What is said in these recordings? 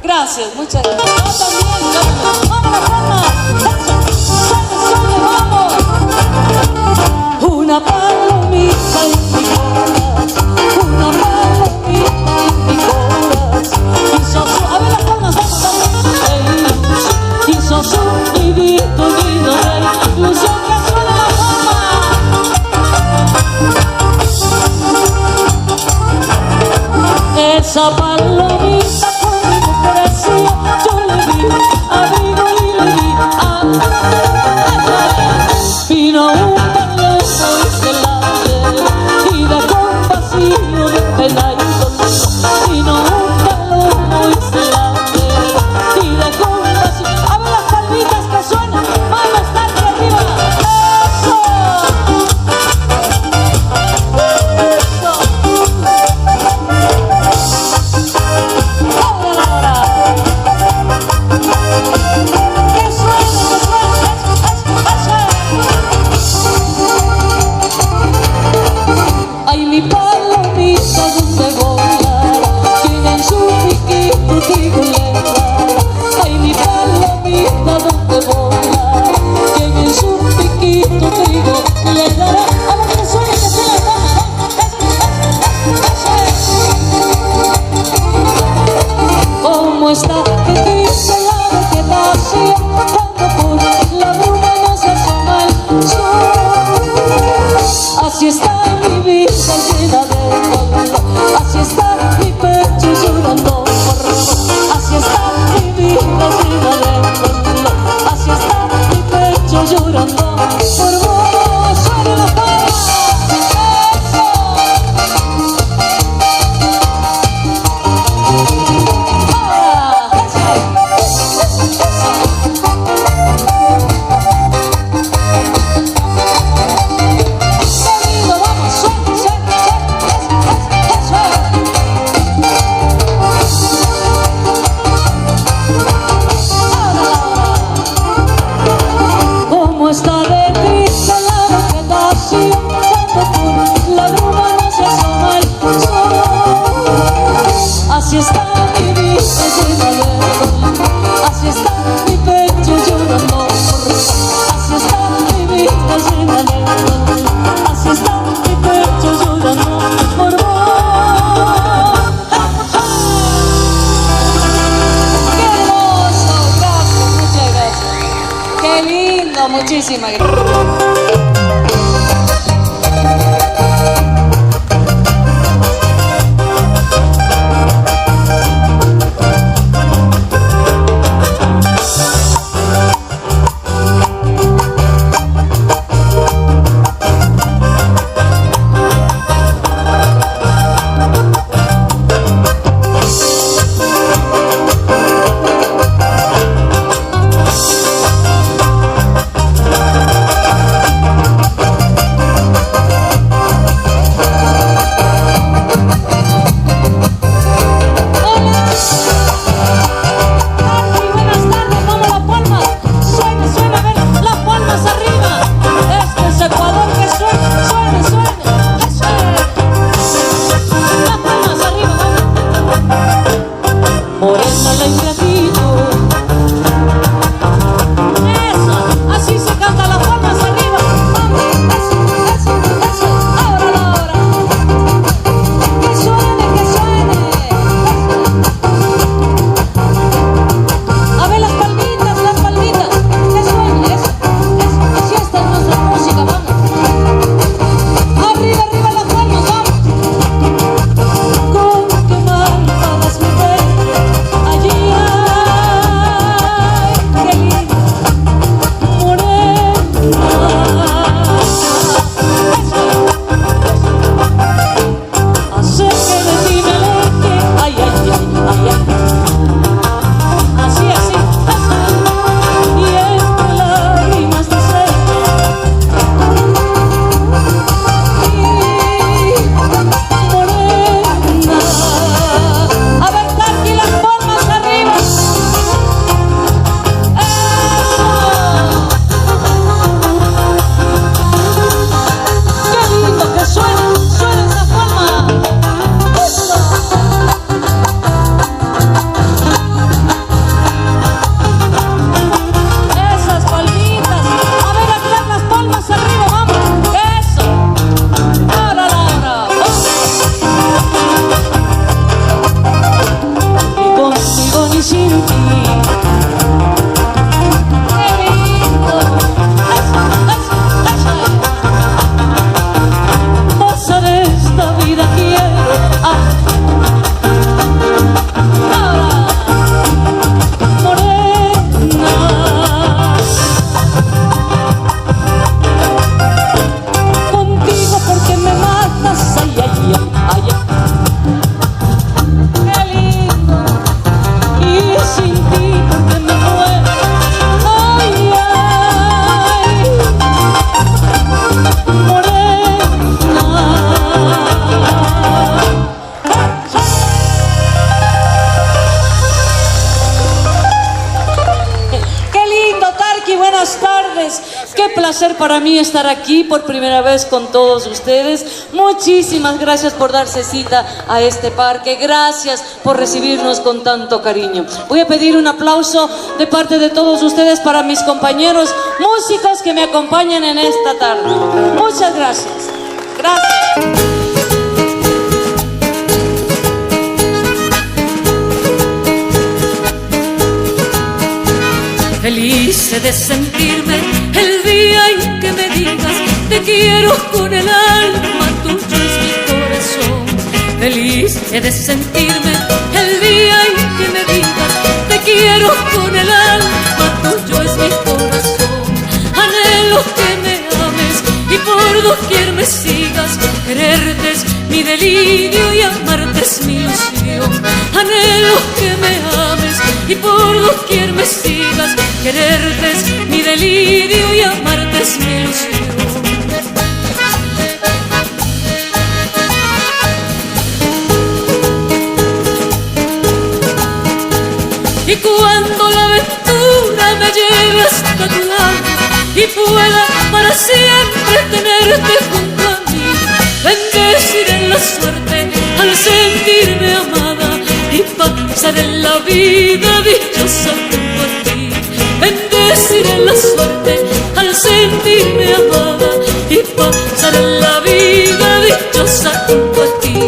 Gracias, muchas gracias. Yo también, vamos a la palma. Suele, vamos. Una palomita en mi corazón, una palomita en mi corazón. A ver las palmas, vamos. Quiso su vivito, lindo rey, ilusión que suena la palma. Esa palomita conmigo creció, yo le di abrigo y le di vino un palomo y se la llevó y dejó un vacío de pena y dolor. Vino un palomo y se la llevó y dejó un vacío. A ver las palmitas que suenan, vamos, dale arriba. ¡Eso! Ay, mi palomita, ¿dónde volará? Quien en su piquito trigo le dará. Ay, mi palomita, ¿dónde volará? Quien en su piquito trigo le dará. A ver que suena la palma. ¿Cómo está? Que dice la vegetación cuando por la bruma no se asoma el sol. Así está mi vida llena de dolor, así está mi pecho llorando por amor. Así está mi vida llena de dolor, así está mi pecho llorando por vos. Suena la palma. Cómo está de triste la vegetación cuando por la bruma no se asoma el sol. Así está mi vida llena de dolor, así está mi pecho llorando por vos. Así está mi vida llena de dolor, así está mi pecho llorando por vos. ¡Qué hermoso! Gracias, muchas gracias. ¡Qué lindo! Muchísimas gracias. placer para mí estar aquí por primera vez con todos ustedes. Muchísimas gracias por darse cita a este parque. Gracias por recibirnos con tanto cariño. Voy a pedir un aplauso de parte de todos ustedes para mis compañeros músicos que me acompañan en esta tarde. Muchas gracias. Gracias. Feliz he de sentirme el día en que me digas te quiero con el alma, tuyo es mi corazón. Feliz he de sentirme el día en que me digas te quiero con el alma, tuyo es mi corazón. Anhelo que me ames y por doquier me sigas, quererte es mi delirio y amarte es mi ilusión. Anhelo que me ames y por doquier me sigas, quererte es mi delirio y amarte es mi ilusión. Y cuando la aventura me lleve hasta tu lado y pueda para siempre tenerte junto a mí, bendeciré la suerte al sentirme amada y pasaré la vida dichosa junto a ti. Bendeciré la suerte al sentirme amada y pasaré la vida dichosa junto a ti.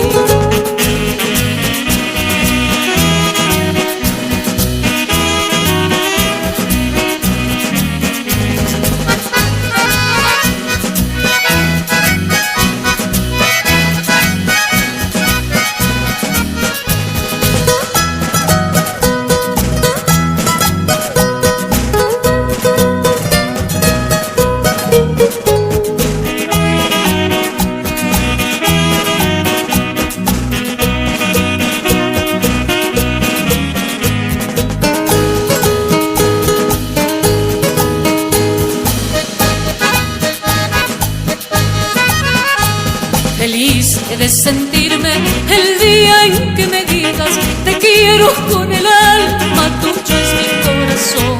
Feliz he de sentirme el día en que me digas te quiero con el alma, tuyo es mi corazón.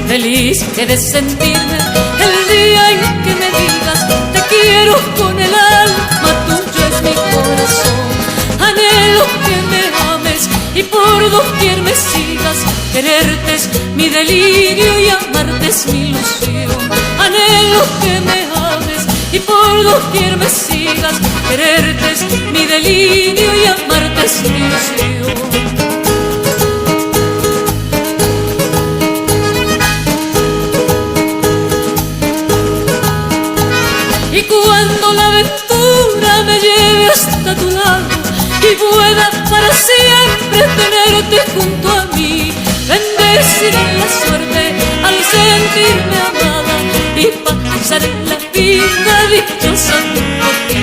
Feliz he de sentirme el día en que me digas te quiero con el alma, tuyo es mi corazón. Anhelo que me ames y por doquier me sigas, quererte es mi delirio y amarte es mi ilusión. Anhelo que me ames y por doquier me sigas, quererte es mi delirio y amarte es mi ilusión. Y cuando la aventura me lleve hasta tu lado y pueda para siempre tenerte junto a mí, bendeciré la suerte al sentirme amada y pasaré la vida dichosa junto a ti.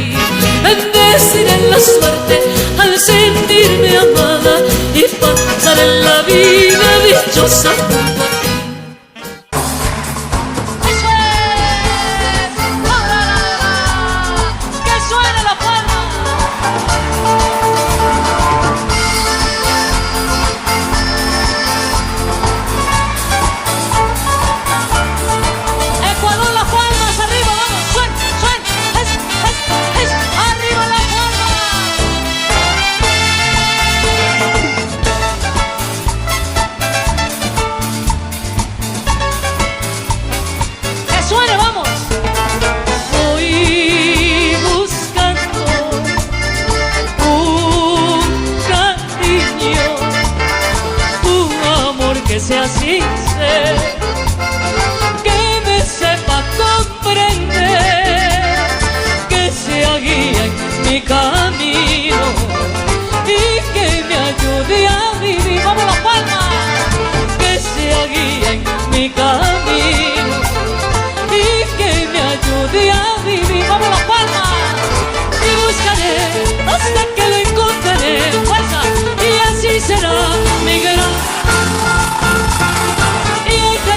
Bendeciré la suerte al sentirme amada y pasaré la vida dichosa junto a ti. Que sea sincero, que me sepa comprender, que sea guía en mi camino y que me ayude a vivir. ¡Vamos las palmas! Que sea guía en mi camino y que me ayude a vivir. ¡Vamos las palmas! Y buscaré hasta que lo encontraré. ¡Fuerza! Y así será mi gran. Y hoy te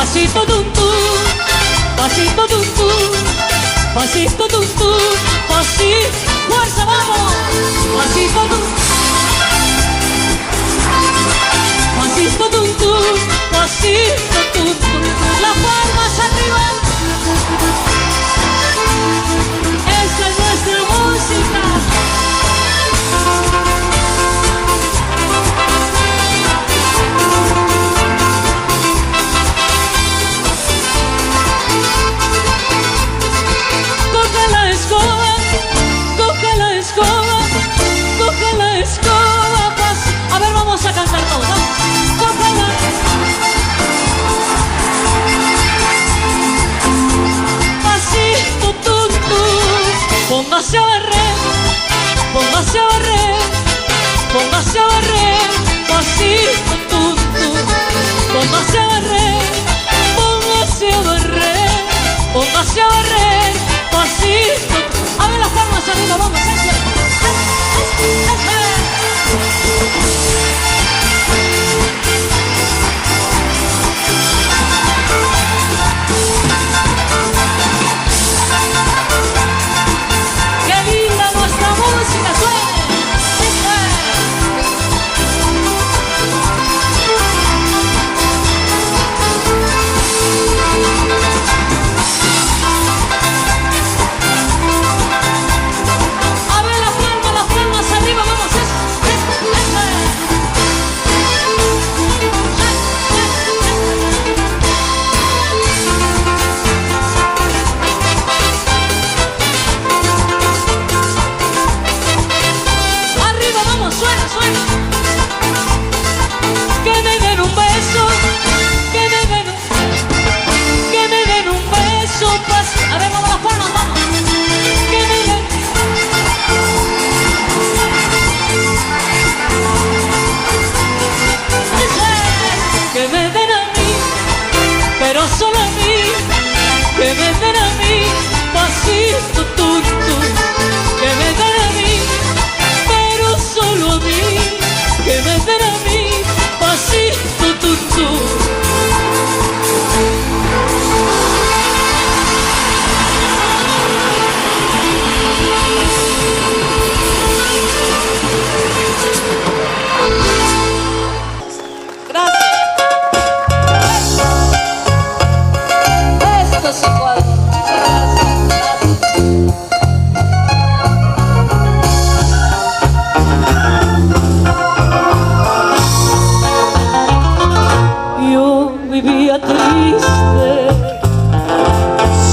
pasito tum tum, pasito tum tum, pasito tum tum, pasito, fuerza, vamos, pasito tum, pasito tum tum, pasito tum tum, las palmas arriba. Esa es nuestra música. Coge la escoba, coge la escoba, coge la escoba. A ver, vamos a cantar todos, vamos. Coge la... Pasito tum tum, póngase a barrer, póngase a barrer, póngase a barrer. Pasito tum tum, póngase a barrer, póngase a barrer, póngase a barrer. Pasito, a ver las palmas arriba, vamos, eso. ¡Qué linda nuestra música suena! A ver las palmas arriba, vamos, eso. Arriba, vamos, suena, suena. Que me den un beso, que me den un beso. A ver, vamos las palmas, vamos. Que me den. Que me den a mí, pero solo a mí. Que me den a mí, pasito tum tum. Que me den a mí, pero solo a mí. Que me den a mí, pasito tum tum. Gracias. Esto es igual. Yo vivía triste,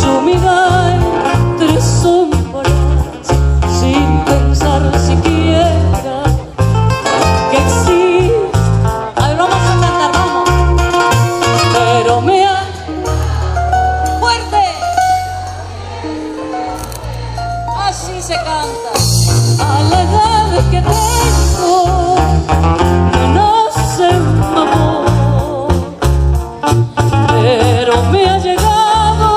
sumida entre sombras, sin pensar siquiera que existe. A ver, vamos a cantar, vamos. Pero me ha... ¡Fuerte! Así se canta. A la edad que tengo, me nace un amor, pero me ha llegado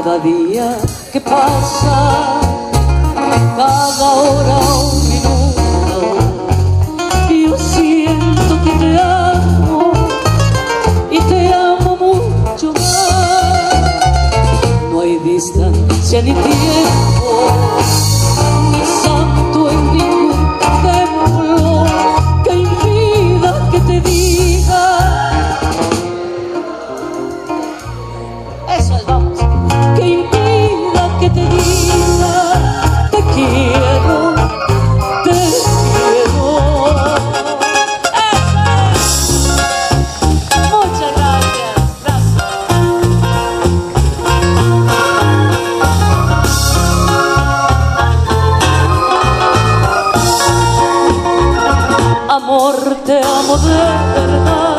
cada día que pasa, cada hora un minuto, yo siento que te amo y te amo mucho más. No hay distancia ni tiempo, ni santo en ningún templo que impida que te diga. Eso es, vamos. Que impida que te diga te quiero, te quiero. ¡Eso! Muchas gracias, Amor, te amo de verdad.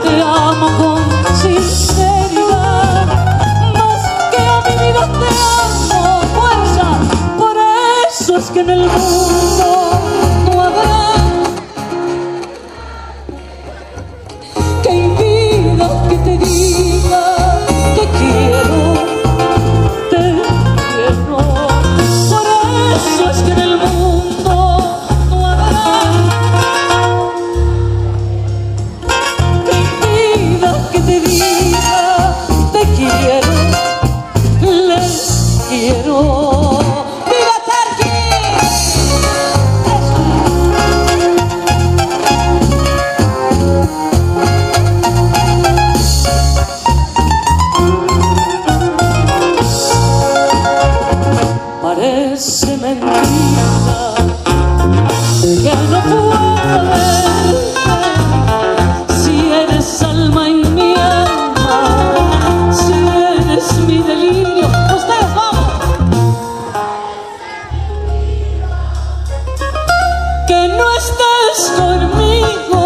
Te amo con sinceridad, más que a mi vida te amo, fuerza. Por eso es que en el mundo no habrá que impida que te diga te quiero, te quiero. Por eso es que en el mundo no habrá que te diga te quiero, les quiero. ¡Viva Tarqui! Parece mentira que no puedo verte, si eres alma y mi alma, si eres mi delirio. Ustedes vamos. Que no estés conmigo,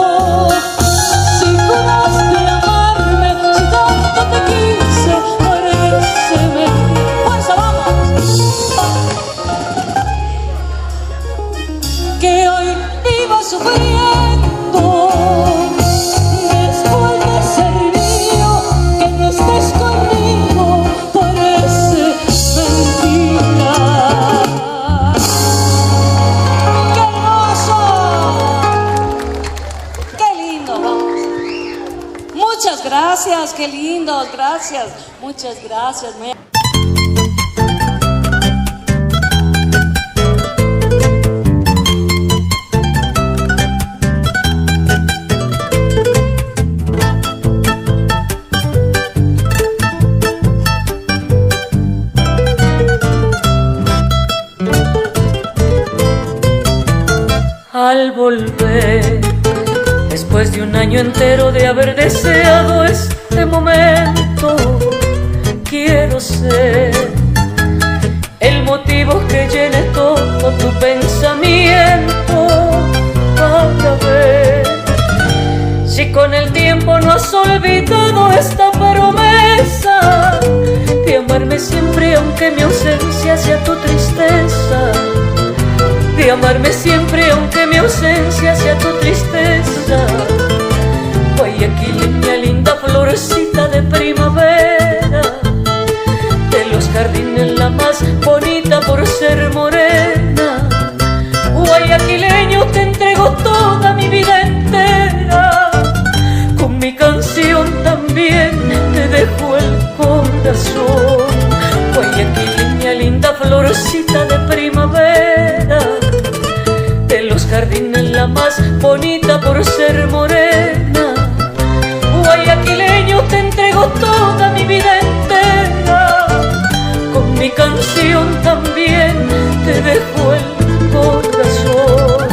si juraste amarme, si tanto te quise, parece mentira. Fuerza, vamos. Que hoy vivo sufriendo después de ser mío, que no estés conmigo parece mentira. ¡Qué hermoso! ¡Qué lindo! Vamos. Muchas gracias, qué lindo, gracias, muchas gracias. Al volver, después de un año entero de haber deseado este momento, quiero ser el motivo que llene todo tu pensamiento para ver si con el tiempo no has olvidado esta promesa de amarme siempre aunque mi ausencia sea tu tristeza, de amarme siempre aunque mi ausencia sea tu tristeza. Guayaquileña, linda florecita de primavera, de los jardines la más bonita por ser morena. Guayaquileño, te entrego toda mi vida entera, con mi canción también te dejo el corazón. Guayaquileña, linda florecita de primavera, de los jardines la más bonita por ser morena. Guayaquileño, te entrego toda mi vida entera, con mi canción también te dejo el corazón.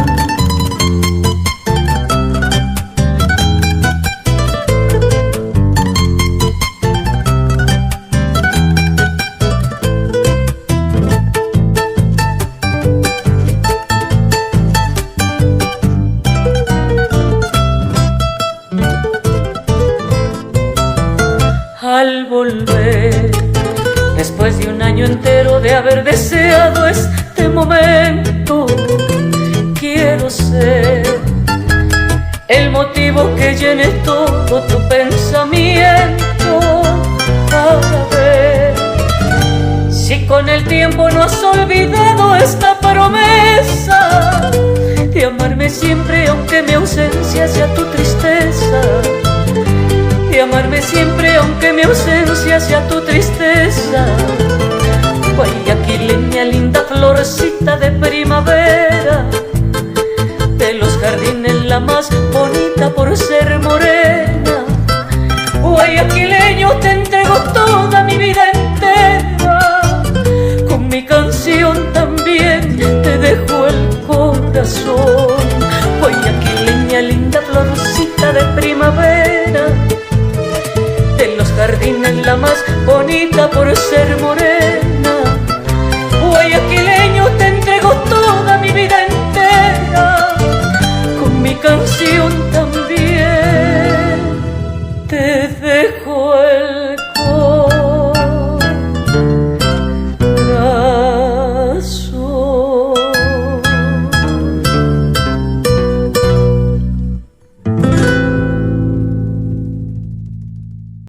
Al volver, después de un año entero de haber deseado este momento, quiero ser el motivo que llene todo tu pensamiento para ver si con el tiempo no has olvidado esta promesa de amarme siempre aunque mi ausencia sea tu tristeza, de amarme siempre aunque mi ausencia sea tu tristeza. Guayaquileña, linda florcita de primavera, de los jardines la más bonita por ser morena. Guayaquileño, te entrego toda mi vida entera, con mi canción también te dejo el corazón. Guayaquileña, linda florcita de primavera, de los jardines la más bonita por ser morena. Guayaquileño, te entrego toda mi vida entera, con mi canción